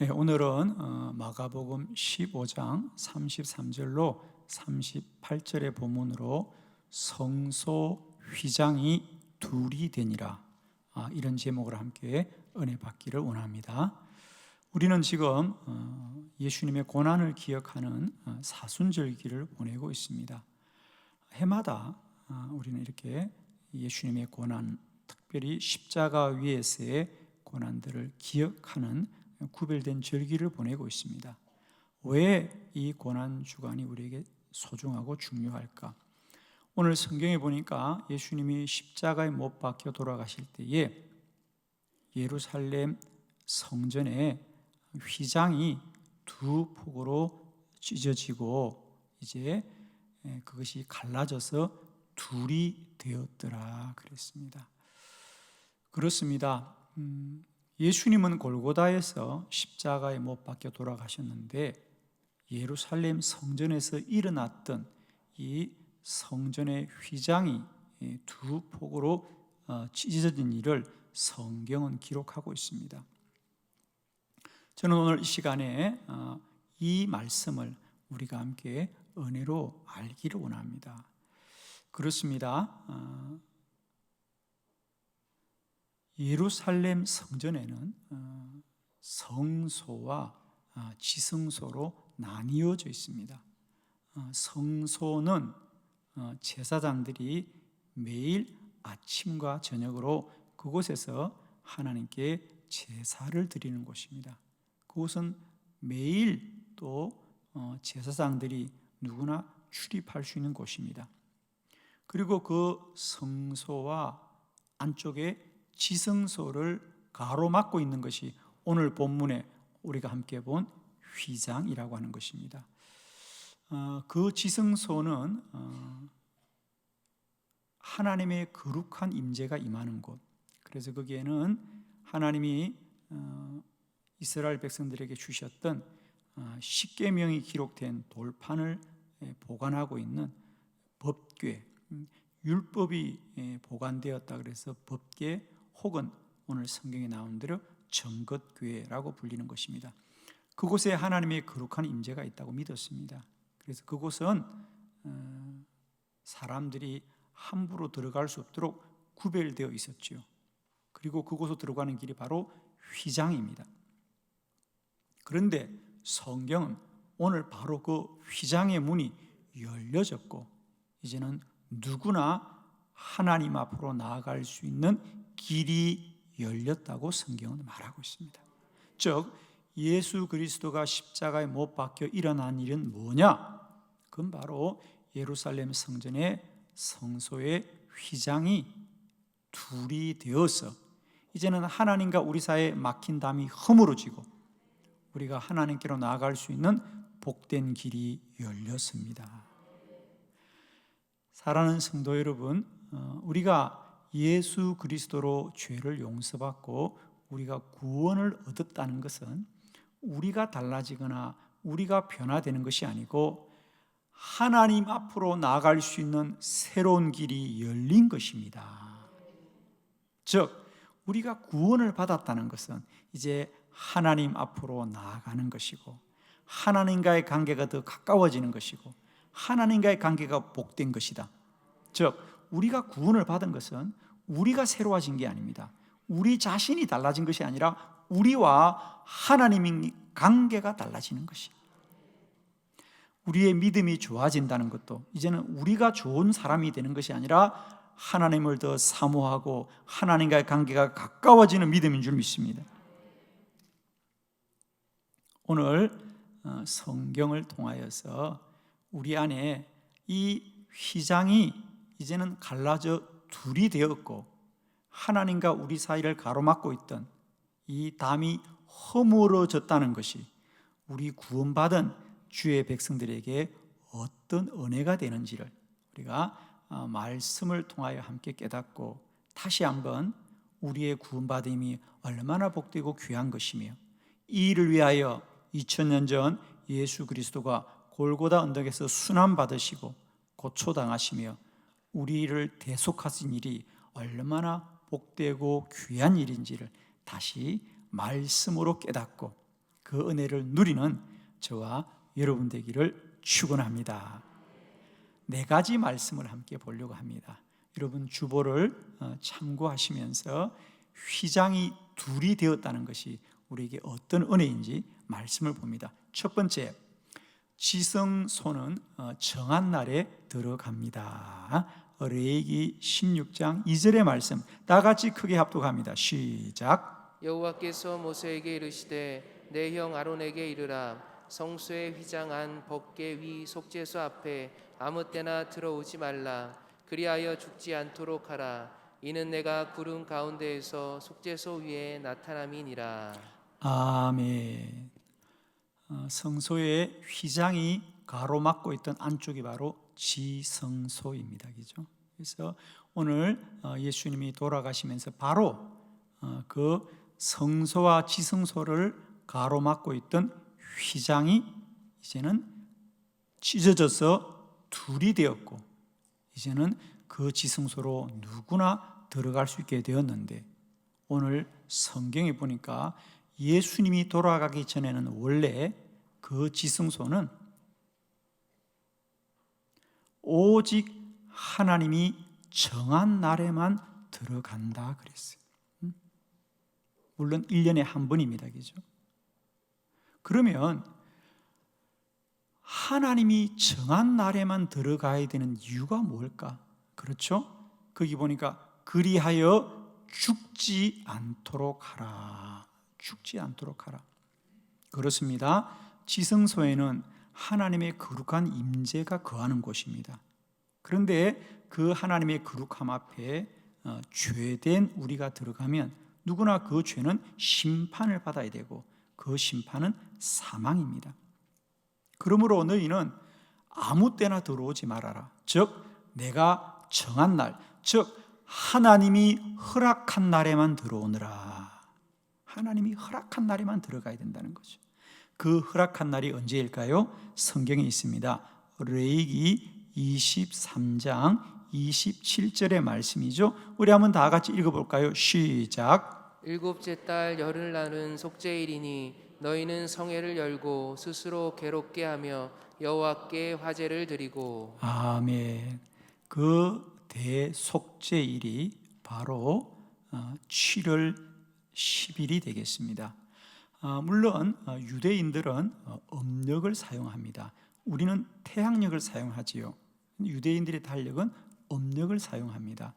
네, 오늘은 마가복음 15장 33절로 38절의 본문으로 성소 휘장이 둘이 되니라, 이런 제목으로 함께 은혜 받기를 원합니다. 우리는 지금 예수님의 고난을 기억하는 사순절기를 보내고 있습니다. 해마다 우리는 이렇게 예수님의 고난, 특별히 십자가 위에서의 고난들을 기억하는 구별된 절기를 보내고 있습니다. 왜 이 고난 주간이 우리에게 소중하고 중요할까? 오늘 성경에 보니까 예수님이 십자가에 못 박혀 돌아가실 때에 예루살렘 성전에 휘장이 두 폭으로 찢어지고 이제 그것이 갈라져서 둘이 되었더라 그랬습니다. 그렇습니다. 예수님은 골고다에서 십자가에 못 박혀 돌아가셨는데 예루살렘 성전에서 일어났던 이 성전의 휘장이 두 폭으로 찢어진 일을 성경은 기록하고 있습니다. 저는 오늘 이 시간에 이 말씀을 우리가 함께 은혜로 알기를 원합니다. 그렇습니다. 예루살렘 성전에는 성소와 지성소로 나뉘어져 있습니다. 성소는 제사장들이 매일 아침과 저녁으로 그곳에서 하나님께 제사를 드리는 곳입니다. 그곳은 매일 또 제사장들이 누구나 출입할 수 있는 곳입니다. 그리고 그 성소와 안쪽에 지성소를 가로막고 있는 것이 오늘 본문에 우리가 함께 본 휘장이라고 하는 것입니다. 그 지성소는 하나님의 거룩한 임재가 임하는 곳, 그래서 거기에는 하나님이 이스라엘 백성들에게 주셨던 십계명이 기록된 돌판을 보관하고 있는 법궤, 율법이 보관되었다 그래서 법궤 혹은 오늘 성경에 나온 대로 정것궤라고 불리는 것입니다. 그곳에 하나님의 거룩한 임재가 있다고 믿었습니다. 그래서 그곳은 사람들이 함부로 들어갈 수 없도록 구별되어 있었죠. 그리고 그곳으로 들어가는 길이 바로 휘장입니다. 그런데 성경은 오늘 바로 그 휘장의 문이 열려졌고 이제는 누구나 하나님 앞으로 나아갈 수 있는 길이 열렸다고 성경은 말하고 있습니다. 즉 예수 그리스도가 십자가에 못 박혀 일어난 일은 뭐냐? 그건 바로 예루살렘 성전의 성소의 휘장이 둘이 되어서 이제는 하나님과 우리 사이에 막힌 담이 허물어지고 우리가 하나님께로 나아갈 수 있는 복된 길이 열렸습니다. 사랑하는 성도 여러분, 우리가 예수 그리스도로 죄를 용서받고 우리가 구원을 얻었다는 것은 우리가 달라지거나 우리가 변화되는 것이 아니고 하나님 앞으로 나아갈 수 있는 새로운 길이 열린 것입니다. 즉 우리가 구원을 받았다는 것은 이제 하나님 앞으로 나아가는 것이고 하나님과의 관계가 더 가까워지는 것이고 하나님과의 관계가 복된 것이다. 즉 우리가 구원을 받은 것은 우리가 새로워진 게 아닙니다. 우리 자신이 달라진 것이 아니라 우리와 하나님의 관계가 달라지는 것이. 우리의 믿음이 좋아진다는 것도 이제는 우리가 좋은 사람이 되는 것이 아니라 하나님을 더 사모하고 하나님과의 관계가 가까워지는 믿음인 줄 믿습니다. 오늘 성경을 통하여서 우리 안에 이 휘장이 이제는 갈라져 둘이 되었고 하나님과 우리 사이를 가로막고 있던 이 담이 허물어졌다는 것이 우리 구원받은 주의 백성들에게 어떤 은혜가 되는지를 우리가 말씀을 통하여 함께 깨닫고 다시 한번 우리의 구원받음이 얼마나 복되고 귀한 것이며 이 일을 위하여 2000년 전 예수 그리스도가 골고다 언덕에서 순환받으시고 고초당하시며 우리를 대속하신 일이 얼마나 복되고 귀한 일인지를 다시 말씀으로 깨닫고 그 은혜를 누리는 저와 여러분 되기를 축원합니다. 4가지 말씀을 함께 보려고 합니다. 여러분 주보를 참고하시면서 휘장이 둘이 되었다는 것이 우리에게 어떤 은혜인지 말씀을 봅니다. 첫 번째, 지성소는 정한 날에 들어갑니다. 레위기 16장 2절의 말씀 다 같이 크게 합독합니다. 시작. 여호와께서 모세에게 이르시되 내 형 아론에게 이르라 성소의 휘장 안 법궤 위 속죄소 앞에 아무 때나 들어오지 말라 그리하여 죽지 않도록 하라 이는 내가 구름 가운데에서 속죄소 위에 나타남이니라. 아멘. 성소의 휘장이 가로막고 있던 안쪽이 바로 지성소입니다. 그죠? 그래서 오늘 예수님이 돌아가시면서 바로 그 성소와 지성소를 가로막고 있던 휘장이 이제는 찢어져서 둘이 되었고, 이제는 그 지성소로 누구나 들어갈 수 있게 되었는데, 오늘 성경에 보니까 예수님이 돌아가기 전에는 원래 그 지성소는 오직 하나님이 정한 날에만 들어간다 그랬어요. 물론 1년에 한 번입니다. 그죠? 그러면 하나님이 정한 날에만 들어가야 되는 이유가 뭘까? 그렇죠? 거기 보니까 그리하여 죽지 않도록 하라. 죽지 않도록 하라. 그렇습니다. 지성소에는 하나님의 거룩한 임재가 거하는 곳입니다. 그런데 그 하나님의 거룩함 앞에 죄된 우리가 들어가면 누구나 그 죄는 심판을 받아야 되고 그 심판은 사망입니다. 그러므로 너희는 아무 때나 들어오지 말아라. 즉 내가 정한 날, 즉 하나님이 허락한 날에만 들어오느라. 하나님이 허락한 날에만 들어가야 된다는 거죠. 그 허락한 날이 언제일까요? 성경에 있습니다. 레위기 23장 27절의 말씀이죠. 우리 한번 다 같이 읽어볼까요? 시작. 일곱째 달 열흘 날은 속죄일이니 너희는 성회를 열고 스스로 괴롭게 하며 여호와께 화제를 드리고. 아멘. 그 대속죄일이 바로 7월 10일이 되겠습니다. 물론 유대인들은 음력을 사용합니다. 우리는 태양력을 사용하지요. 유대인들의 달력은 음력을 사용합니다.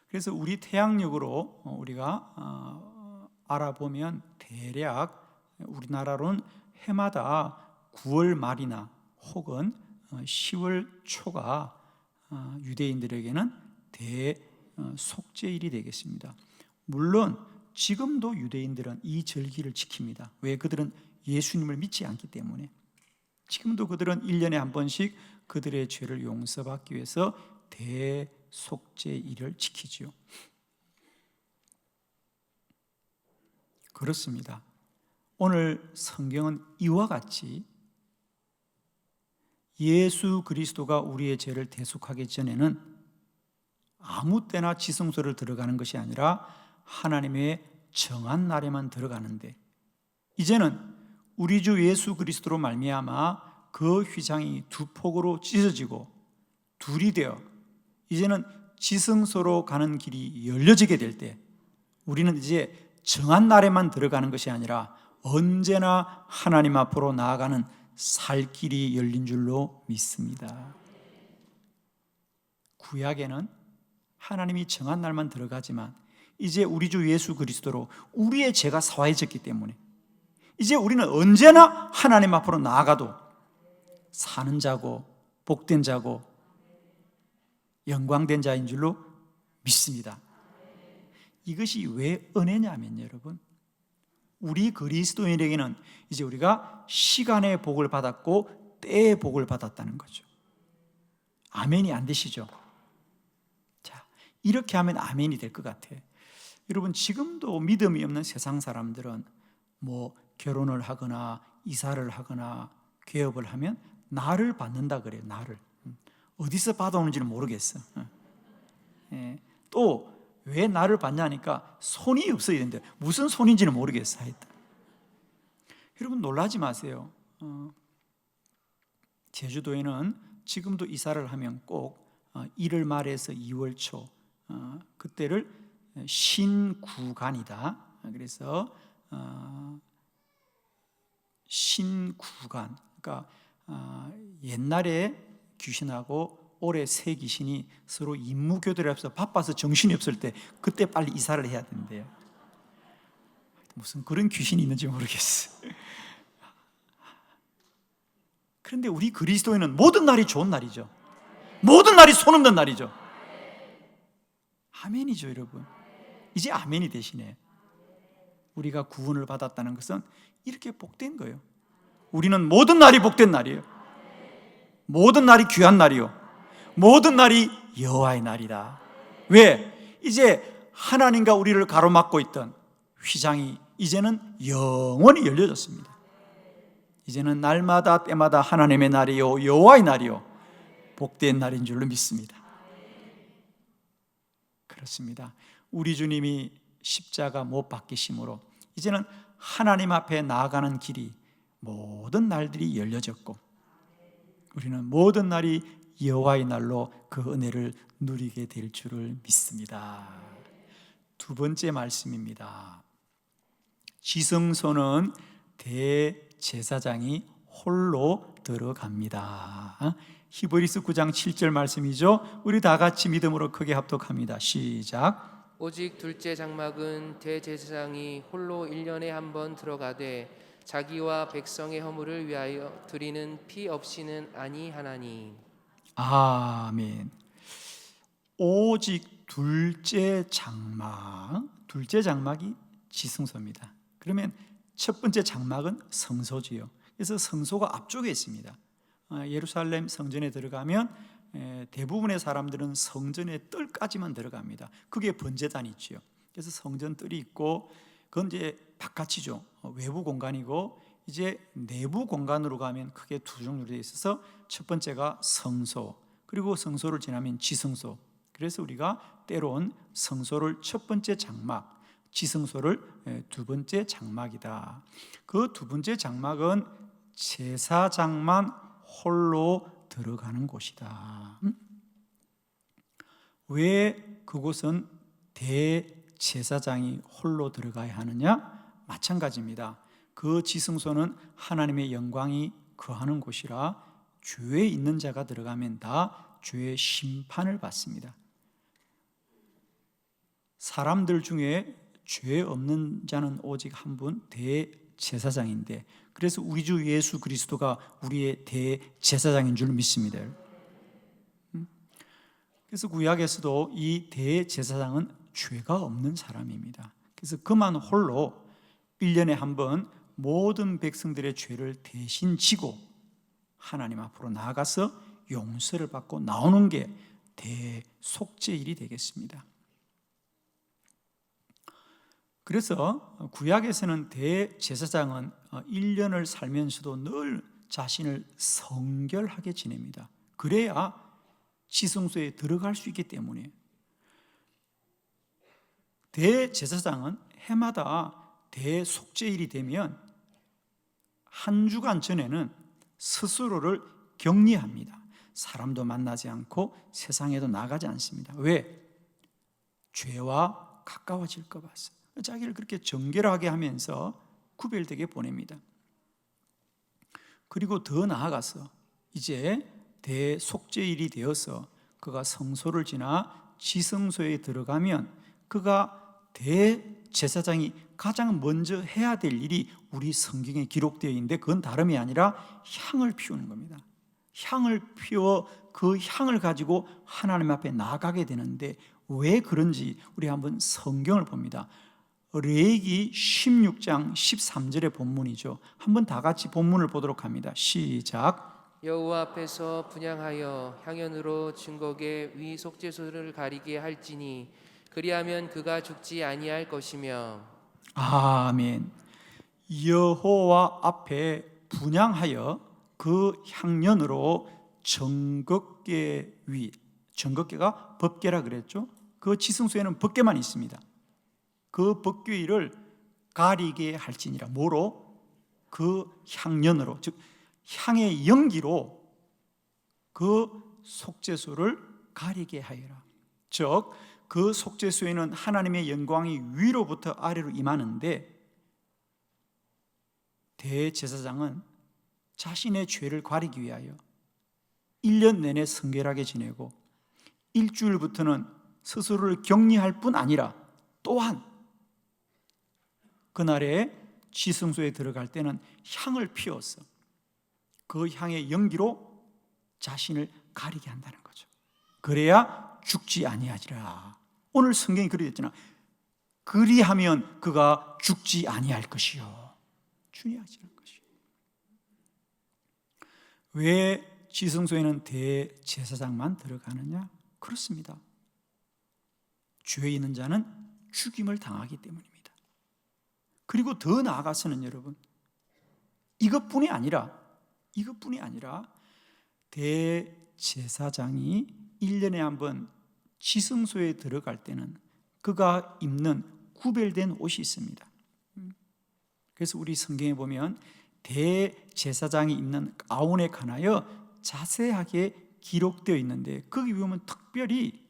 그래서 우리 태양력으로 우리가 알아보면 대략 우리나라로는 해마다 9월 말이나 혹은 10월 초가 유대인들에게는 대속죄일이 되겠습니다. 물론 지금도 유대인들은 이 절기를 지킵니다. 왜? 그들은 예수님을 믿지 않기 때문에. 지금도 그들은 1년에 한 번씩 그들의 죄를 용서받기 위해서 대속죄일을 지키죠. 그렇습니다. 오늘 성경은 이와 같이 예수 그리스도가 우리의 죄를 대속하기 전에는 아무 때나 지성소를 들어가는 것이 아니라 하나님의 정한 날에만 들어가는데, 이제는 우리 주 예수 그리스도로 말미암아 그 휘장이 두 폭으로 찢어지고 둘이 되어 이제는 지성소로 가는 길이 열려지게 될 때, 우리는 이제 정한 날에만 들어가는 것이 아니라 언제나 하나님 앞으로 나아가는 살 길이 열린 줄로 믿습니다. 구약에는 하나님이 정한 날만 들어가지만 이제 우리 주 예수 그리스도로 우리의 죄가 사화해졌기 때문에 이제 우리는 언제나 하나님 앞으로 나아가도 사는 자고 복된 자고 영광된 자인 줄로 믿습니다. 이것이 왜 은혜냐면 여러분, 우리 그리스도인에게는 이제 우리가 시간의 복을 받았고 때의 복을 받았다는 거죠. 아멘이 안 되시죠? 자, 이렇게 하면 아멘이 될 것 같아. 여러분, 지금도 믿음이 없는 세상 사람들은 뭐 결혼을 하거나 이사를 하거나 개업을 하면 나를 받는다 그래요. 나를. 어디서 받아오는지는 모르겠어. 또 왜 나를 받냐니까 손이 없어야 되는데 무슨 손인지는 모르겠어. 하여튼. 여러분 놀라지 마세요. 제주도에는 지금도 이사를 하면 꼭 1월 말에서 2월 초 그때를 신구간이다. 그래서 신구간, 그러니까 옛날에 귀신하고 올해 새 귀신이 서로 임무교대를 해서 바빠서 정신이 없을 때 그때 빨리 이사를 해야 된대요. 무슨 그런 귀신이 있는지 모르겠어요. 그런데 우리 그리스도인은 모든 날이 좋은 날이죠. 모든 날이 소문난 날이죠. 아멘이죠, 여러분. 이제 아멘이 되시네. 우리가 구원을 받았다는 것은 이렇게 복된 거예요. 우리는 모든 날이 복된 날이에요. 모든 날이 귀한 날이요. 모든 날이 여호와의 날이다. 왜? 이제 하나님과 우리를 가로막고 있던 휘장이 이제는 영원히 열려졌습니다. 이제는 날마다 때마다 하나님의 날이요 여호와의 날이요 복된 날인 줄로 믿습니다. 그렇습니다. 우리 주님이 십자가 못 박히심으로 이제는 하나님 앞에 나아가는 길이 모든 날들이 열려졌고 우리는 모든 날이 여호와의 날로 그 은혜를 누리게 될 줄을 믿습니다. 두 번째 말씀입니다. 지성소는 대제사장이 홀로 들어갑니다. 히브리서 9장 7절 말씀이죠. 우리 다 같이 믿음으로 크게 합독합니다. 시작. 오직 둘째 장막은 대제사장이 홀로 1년에 한 번 들어가되 자기와 백성의 허물을 위하여 드리는 피 없이는 아니하나니. 아멘. 오직 둘째 장막이 지성소입니다. 그러면 첫 번째 장막은 성소지요. 그래서 성소가 앞쪽에 있습니다. 예루살렘 성전에 들어가면 대부분의 사람들은 성전의 뜰까지만 들어갑니다. 그게 번제단이지요. 그래서 성전 뜰이 있고 그건 이제 바깥이죠. 외부 공간이고 이제 내부 공간으로 가면 크게 두 종류로 되어 있어서 첫 번째가 성소, 그리고 성소를 지나면 지성소. 그래서 우리가 때론 성소를 첫 번째 장막, 지성소를 두 번째 장막이다. 그 두 번째 장막은 제사장만 홀로 들어가는 곳이다. 왜 그곳은 대제사장이 홀로 들어가야 하느냐? 마찬가지입니다. 그 지성소는 하나님의 영광이 거하는 곳이라 죄에 있는 자가 들어가면 다 죄의 심판을 받습니다. 사람들 중에 죄 없는 자는 오직 한 분, 대제사장인데, 그래서 우리 주 예수 그리스도가 우리의 대제사장인 줄 믿습니다. 그래서 구약에서도 이 대제사장은 죄가 없는 사람입니다. 그래서 그만 홀로 1년에 한 번 모든 백성들의 죄를 대신 지고 하나님 앞으로 나아가서 용서를 받고 나오는 게 대속죄일이 되겠습니다. 그래서 구약에서는 대제사장은 1년을 살면서도 늘 자신을 성결하게 지냅니다. 그래야 지성소에 들어갈 수 있기 때문에. 대제사장은 해마다 대속죄일이 되면 한 주간 전에는 스스로를 격리합니다. 사람도 만나지 않고 세상에도 나가지 않습니다. 왜? 죄와 가까워질까 봐서. 자기를 그렇게 정결하게 하면서 구별되게 보냅니다. 그리고 더 나아가서 이제 대속죄일이 되어서 그가 성소를 지나 지성소에 들어가면 그가 대제사장이 가장 먼저 해야 될 일이 우리 성경에 기록되어 있는데 그건 다름이 아니라 향을 피우는 겁니다. 향을 피워 그 향을 가지고 하나님 앞에 나아가게 되는데 왜 그런지 우리 한번 성경을 봅니다. 레위기 16장 13절의 본문이죠. 한번 다 같이 본문을 보도록 합니다. 시작. 여호와 앞에서 분향하여 향연으로 증거계 위 속죄소를 가리게 할지니 그리하면 그가 죽지 아니할 것이며. 아멘. 여호와 앞에 분향하여 그 향연으로 정극계 위, 정극계가 법궤라 그랬죠. 그 지성소에는 법궤만 있습니다. 그 법궤 위를 가리게 할지니라. 뭐로? 그 향연으로, 즉 향의 연기로 그 속죄소를 가리게 하여라. 즉 그 속죄소에는 하나님의 영광이 위로부터 아래로 임하는데, 대제사장은 자신의 죄를 가리기 위하여 1년 내내 성결하게 지내고 일주일부터는 스스로를 격리할 뿐 아니라 또한 그날에 지성소에 들어갈 때는 향을 피워서 그 향의 연기로 자신을 가리게 한다는 거죠. 그래야 죽지 아니하리라. 오늘 성경이 그렇게 됐잖아. 그리하면 그가 죽지 아니할 것이요, 주의하지 않을 것이요. 왜 지성소에는 대제사장만 들어가느냐? 그렇습니다. 죄 있는 자는 죽임을 당하기 때문입니다. 그리고 더 나아가서는 여러분, 이것뿐이 아니라 대제사장이 1년에 한 번 지성소에 들어갈 때는 그가 입는 구별된 옷이 있습니다. 그래서 우리 성경에 보면 대제사장이 입는 가운에 관하여 자세하게 기록되어 있는데, 거기 보면 특별히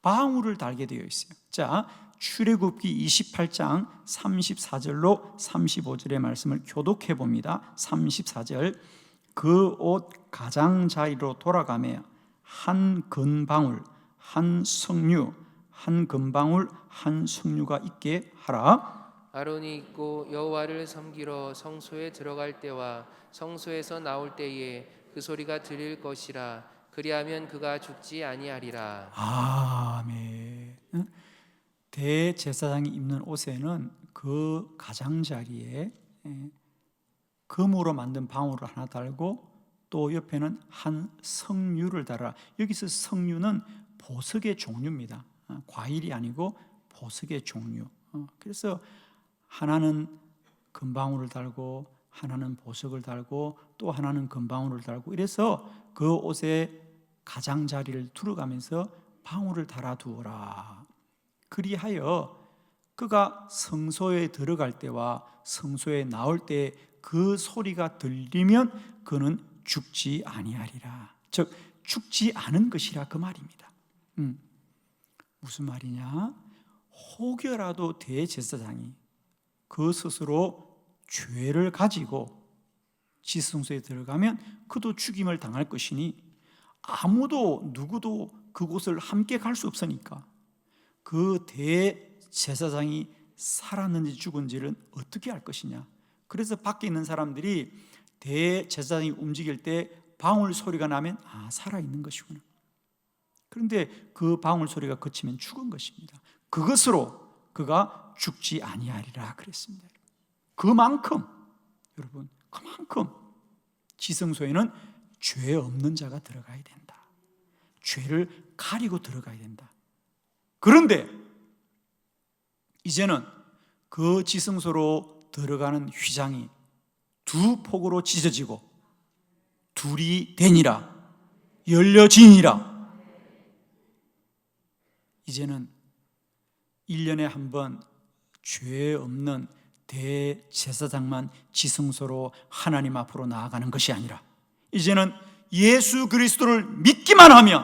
방울을 달게 되어 있어요. 자, 출애굽기 28장 34절로 35절의 말씀을 교독해 봅니다. 34절, 그 옷 가장자리로 돌아가며 한 건방울 한 석류, 한 건방울 한 석류가 있게 하라. 아론이 입고 여호와를 섬기러 성소에 들어갈 때와 성소에서 나올 때에 그 소리가 들릴 것이라. 그리하면 그가 죽지 아니하리라. 아멘. 대제사장이 입는 옷에는 그 가장자리에 금으로 만든 방울을 하나 달고 또 옆에는 한 석류를 달아. 여기서 석류는 보석의 종류입니다. 과일이 아니고 보석의 종류. 그래서 하나는 금방울을 달고 하나는 보석을 달고 또 하나는 금방울을 달고, 이래서 그 옷에 가장자리를 두르가면서 방울을 달아두어라. 그리하여 그가 성소에 들어갈 때와 성소에 나올 때 그 소리가 들리면 그는 죽지 아니하리라. 즉 죽지 않은 것이라, 그 말입니다. 무슨 말이냐? 혹여라도 대제사장이 그 스스로 죄를 가지고 지성소에 들어가면 그도 죽임을 당할 것이니 누구도 그곳을 함께 갈 수 없으니까 그 대제사장이 살았는지 죽은지를 어떻게 알 것이냐. 그래서 밖에 있는 사람들이 대제사장이 움직일 때 방울 소리가 나면 살아있는 것이구나. 그런데 그 방울 소리가 그치면 죽은 것입니다. 그것으로 그가 죽지 아니하리라 그랬습니다. 그만큼 지성소에는 죄 없는 자가 들어가야 된다. 죄를 가리고 들어가야 된다. 그런데 이제는 그 지성소로 들어가는 휘장이 두 폭으로 찢어지고 둘이 되니라, 열려지니라. 이제는 1년에 한 번 죄 없는 대제사장만 지성소로 하나님 앞으로 나아가는 것이 아니라, 이제는 예수 그리스도를 믿기만 하면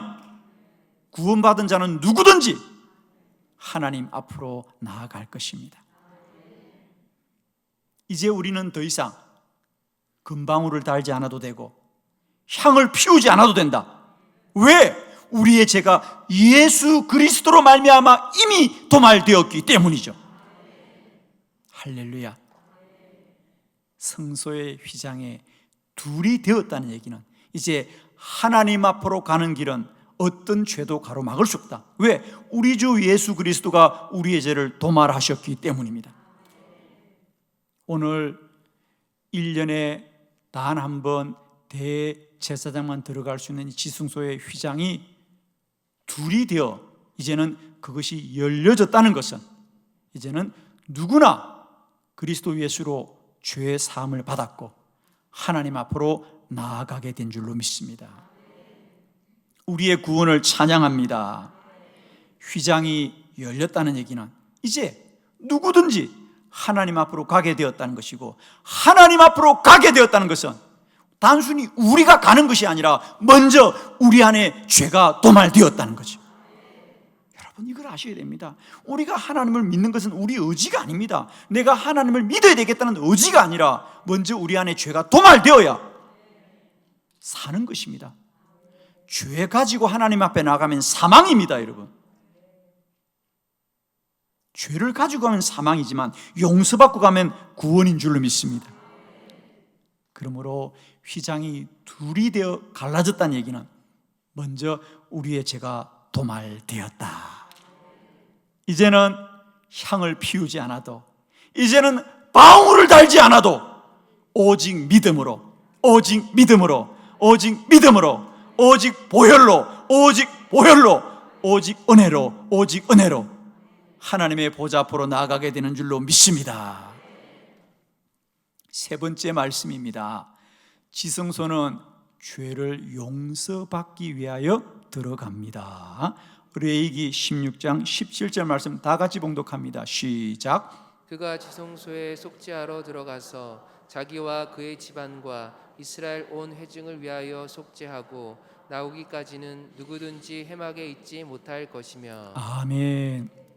구원받은 자는 누구든지 하나님 앞으로 나아갈 것입니다. 이제 우리는 더 이상 금방울을 달지 않아도 되고 향을 피우지 않아도 된다. 왜? 우리의 죄가 예수 그리스도로 말미암아 이미 도말되었기 때문이죠. 할렐루야. 성소의 휘장에 둘이 되었다는 얘기는 이제 하나님 앞으로 가는 길은 어떤 죄도 가로막을 수 없다. 왜? 우리 주 예수 그리스도가 우리의 죄를 도말하셨기 때문입니다. 오늘 1년에 단 한 번 대제사장만 들어갈 수 있는 지성소의 휘장이 둘이 되어 이제는 그것이 열려졌다는 것은 이제는 누구나 그리스도 예수로 죄의 사함을 받았고 하나님 앞으로 나아가게 된 줄로 믿습니다. 우리의 구원을 찬양합니다. 휘장이 열렸다는 얘기는 이제 누구든지 하나님 앞으로 가게 되었다는 것이고, 하나님 앞으로 가게 되었다는 것은 단순히 우리가 가는 것이 아니라 먼저 우리 안에 죄가 도말되었다는 거죠. 여러분, 이걸 아셔야 됩니다. 우리가 하나님을 믿는 것은 우리 의지가 아닙니다. 내가 하나님을 믿어야 되겠다는 의지가 아니라 먼저 우리 안에 죄가 도말되어야 사는 것입니다. 죄 가지고 하나님 앞에 나가면 사망입니다, 여러분. 죄를 가지고 가면 사망이지만 용서받고 가면 구원인 줄로 믿습니다. 그러므로 휘장이 둘이 되어 갈라졌다는 얘기는 먼저 우리의 죄가 도말되었다. 이제는 향을 피우지 않아도, 이제는 방울을 달지 않아도 오직 믿음으로, 오직 믿음으로, 오직 믿음으로, 오직 보혈로, 오직 보혈로, 오직 은혜로, 오직 은혜로 하나님의 보좌 앞으로 나아가게 되는 줄로 믿습니다. 세 번째 말씀입니다. 지성소는 죄를 용서받기 위하여 들어갑니다. 레위기 16장 17절 말씀 다 같이 봉독합니다. 시작. 그가 지성소에 속죄하러 들어가서 자기와 그의 집안과 이스라엘 온 회중을 위하여 속죄하고 나오기까지는 누구든지 해막에 있지 못할 것이며. 아멘.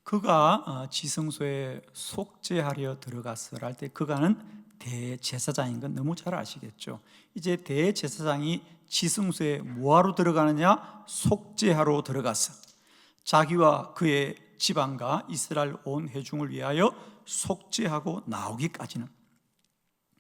그가 지성소에 속죄하려 들어갔을 할 때 그가는 대제사장인 건 너무 잘 아시겠죠. 이제 대제사장이 지성소에 뭐하러 들어가느냐? 속죄하러 들어갔어. 자기와 그의 집안과 이스라엘 온 회중을 위하여 속죄하고 나오기까지는,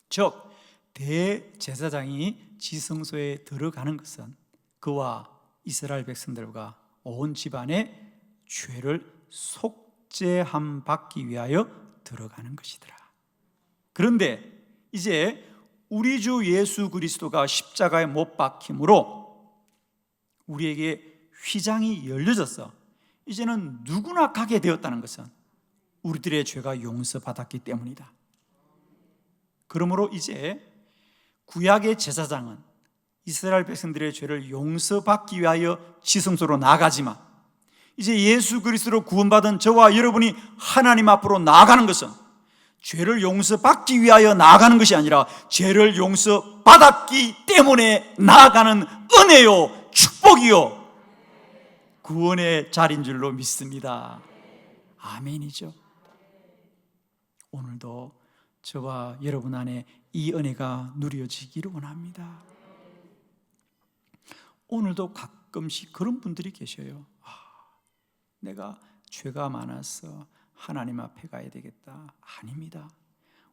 즉 대제사장이 지성소에 들어가는 것은 그와 이스라엘 백성들과 온 집안의 죄를 속죄함 받기 위하여 들어가는 것이더라. 그런데 이제 우리 주 예수 그리스도가 십자가에 못 박힘으로 우리에게 휘장이 열려졌어. 이제는 누구나 가게 되었다는 것은 우리들의 죄가 용서받았기 때문이다. 그러므로 이제 구약의 제사장은 이스라엘 백성들의 죄를 용서받기 위하여 지성소로 나가지만, 이제 예수 그리스도로 구원받은 저와 여러분이 하나님 앞으로 나아가는 것은 죄를 용서받기 위하여 나아가는 것이 아니라 죄를 용서받았기 때문에 나아가는 은혜요, 축복이요, 구원의 자리인 줄로 믿습니다. 아멘이죠. 오늘도 저와 여러분 안에 이 은혜가 누려지기를 원합니다. 오늘도 가끔씩 그런 분들이 계셔요. 내가 죄가 많아서 하나님 앞에 가야 되겠다. 아닙니다.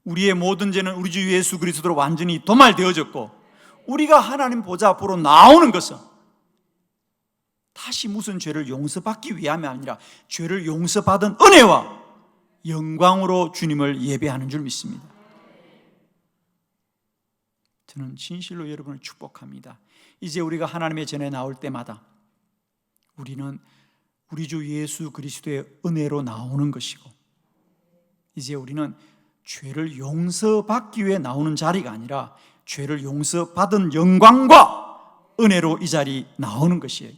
우리의 모든 죄는 우리 주 예수 그리스도로 완전히 도말되어졌고, 우리가 하나님 보좌 앞으로 나오는 것은 다시 무슨 죄를 용서받기 위함이 아니라 죄를 용서받은 은혜와 영광으로 주님을 예배하는 줄 믿습니다. 저는 진실로 여러분을 축복합니다. 이제 우리가 하나님의 전에 나올 때마다 우리는 우리 주 예수 그리스도의 은혜로 나오는 것이고, 이제 우리는 죄를 용서받기 위해 나오는 자리가 아니라 죄를 용서받은 영광과 은혜로 이 자리 나오는 것이에요.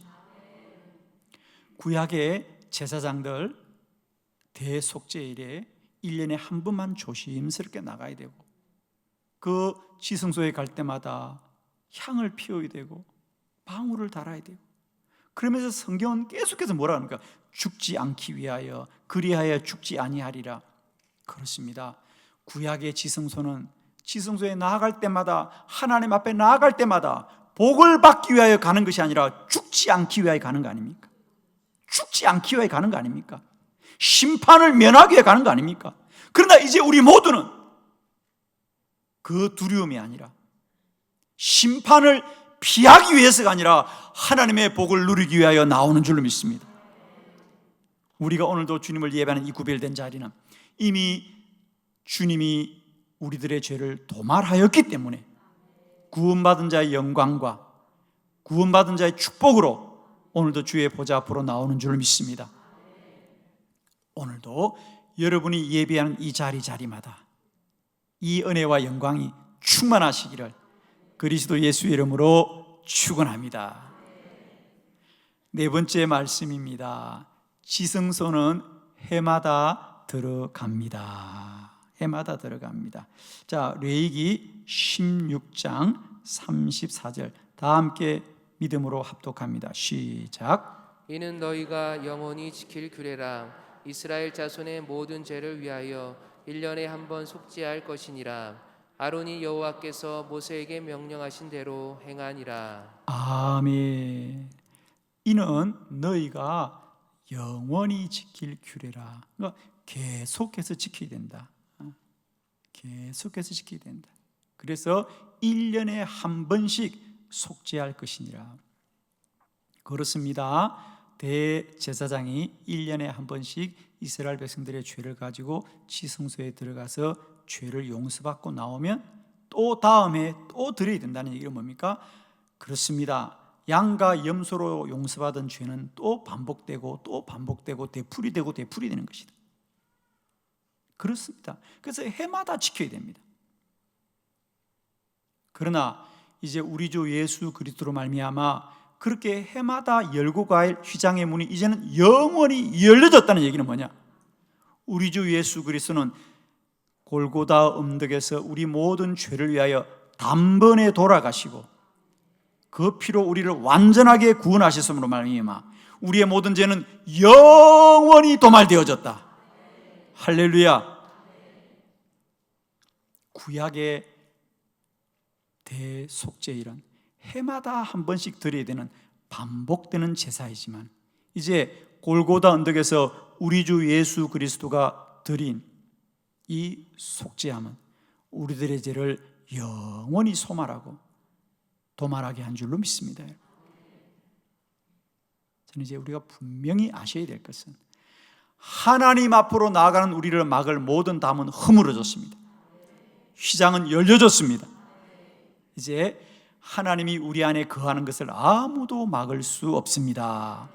구약의 제사장들 대속죄일에 1년에 한 번만 조심스럽게 나가야 되고, 그 지성소에 갈 때마다 향을 피워야 되고 방울을 달아야 되고, 그러면서 성경은 계속해서 뭐라 합니까? 죽지 않기 위하여, 그리하여 죽지 아니하리라. 그렇습니다. 구약의 지성소는 지성소에 나아갈 때마다, 하나님 앞에 나아갈 때마다 복을 받기 위하여 가는 것이 아니라 죽지 않기 위하여 가는 거 아닙니까? 죽지 않기 위하여 가는 거 아닙니까? 심판을 면하기 위해 가는 거 아닙니까? 그러나 이제 우리 모두는 그 두려움이 아니라, 심판을 피하기 위해서가 아니라 하나님의 복을 누리기 위하여 나오는 줄로 믿습니다. 우리가 오늘도 주님을 예배하는 이 구별된 자리는 이미 주님이 우리들의 죄를 도말하였기 때문에 구원받은 자의 영광과 구원받은 자의 축복으로 오늘도 주의 보좌 앞으로 나오는 줄을 믿습니다. 오늘도 여러분이 예배하는 이 자리마다 이 은혜와 영광이 충만하시기를 그리스도 예수 이름으로 축원합니다. 네 번째 말씀입니다. 지성소는 해마다 들어갑니다. 해마다 들어갑니다. 자, 레위기 16장 34절 다 함께 믿음으로 합독합니다. 시작. 이는 너희가 영원히 지킬 규례라. 이스라엘 자손의 모든 죄를 위하여 1년에 한 번 속죄할 것이니라. 아론이 여호와께서 모세에게 명령하신 대로 행하니라. 아멘. 이는 너희가 영원히 지킬 규례라. 그러니까 계속해서 지켜야 된다. 계속해서 지켜야 된다. 그래서 1년에 한 번씩 속죄할 것이니라. 그렇습니다. 대제사장이 1년에 한 번씩 이스라엘 백성들의 죄를 가지고 지성소에 들어가서 죄를 용서받고 나오면 또 다음에 또 드려야 된다는 얘기는 뭡니까? 그렇습니다. 양과 염소로 용서받은 죄는 또 반복되고 또 반복되고 되풀이되고 되풀이되는 것이다. 그렇습니다. 그래서 해마다 지켜야 됩니다. 그러나 이제 우리 주 예수 그리스도로 말미암아 그렇게 해마다 열고 갈 휘장의 문이 이제는 영원히 열려졌다는 얘기는 뭐냐? 우리 주 예수 그리스도는 골고다 언덕에서 우리 모든 죄를 위하여 단번에 돌아가시고 그 피로 우리를 완전하게 구원하셨음으로 말미암아 우리의 모든 죄는 영원히 도말되어졌다. 할렐루야. 구약의 대속죄일은 해마다 한 번씩 드려야 되는 반복되는 제사이지만 이제 골고다 언덕에서 우리 주 예수 그리스도가 드린 이 속죄함은 우리들의 죄를 영원히 소말하고 도말하게 한 줄로 믿습니다. 저는 이제 우리가 분명히 아셔야 될 것은 하나님 앞으로 나아가는 우리를 막을 모든 담은 허물어졌습니다. 휘장은 열려졌습니다. 이제 하나님이 우리 안에 거하는 것을 아무도 막을 수 없습니다.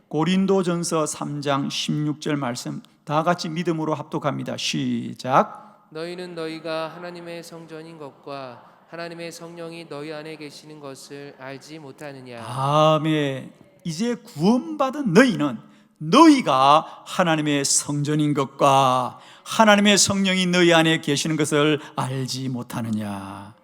고린도전서 3장 16절 말씀 다 같이 믿음으로 합독합니다. 시작. 너희는 너희가 하나님의 성전인 것과 하나님의 성령이 너희 안에 계시는 것을 알지 못하느냐. 아멘. 이제 구원받은 너희는 너희가 하나님의 성전인 것과 하나님의 성령이 너희 안에 계시는 것을 알지 못하느냐.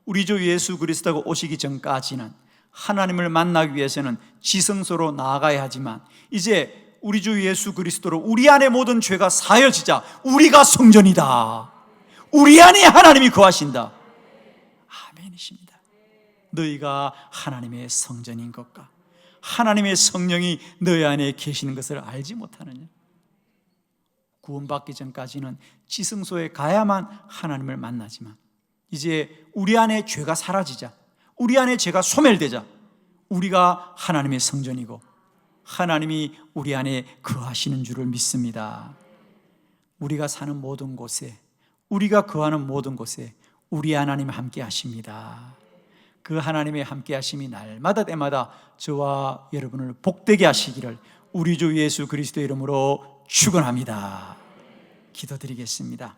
우리 주 예수 그리스도가 오시기 전까지는 하나님을 만나기 위해서는 지성소로 나아가야 하지만 이제 우리 주 예수 그리스도로 우리 안에 모든 죄가 사여지자 우리가 성전이다. 우리 안에 하나님이 거하신다. 아멘이십니다. 너희가 하나님의 성전인 것과 하나님의 성령이 너희 안에 계시는 것을 알지 못하느냐. 구원받기 전까지는 지성소에 가야만 하나님을 만나지만 이제 우리 안에 죄가 사라지자 우리 안에 죄가 소멸되자 우리가 하나님의 성전이고 하나님이 우리 안에 거하시는 줄을 믿습니다. 우리가 사는 모든 곳에 우리가 거하는 모든 곳에 우리 하나님 함께 하십니다. 그 하나님의 함께 하심이 날마다 때마다 저와 여러분을 복되게 하시기를 우리 주 예수 그리스도의 이름으로 축원합니다. 기도드리겠습니다.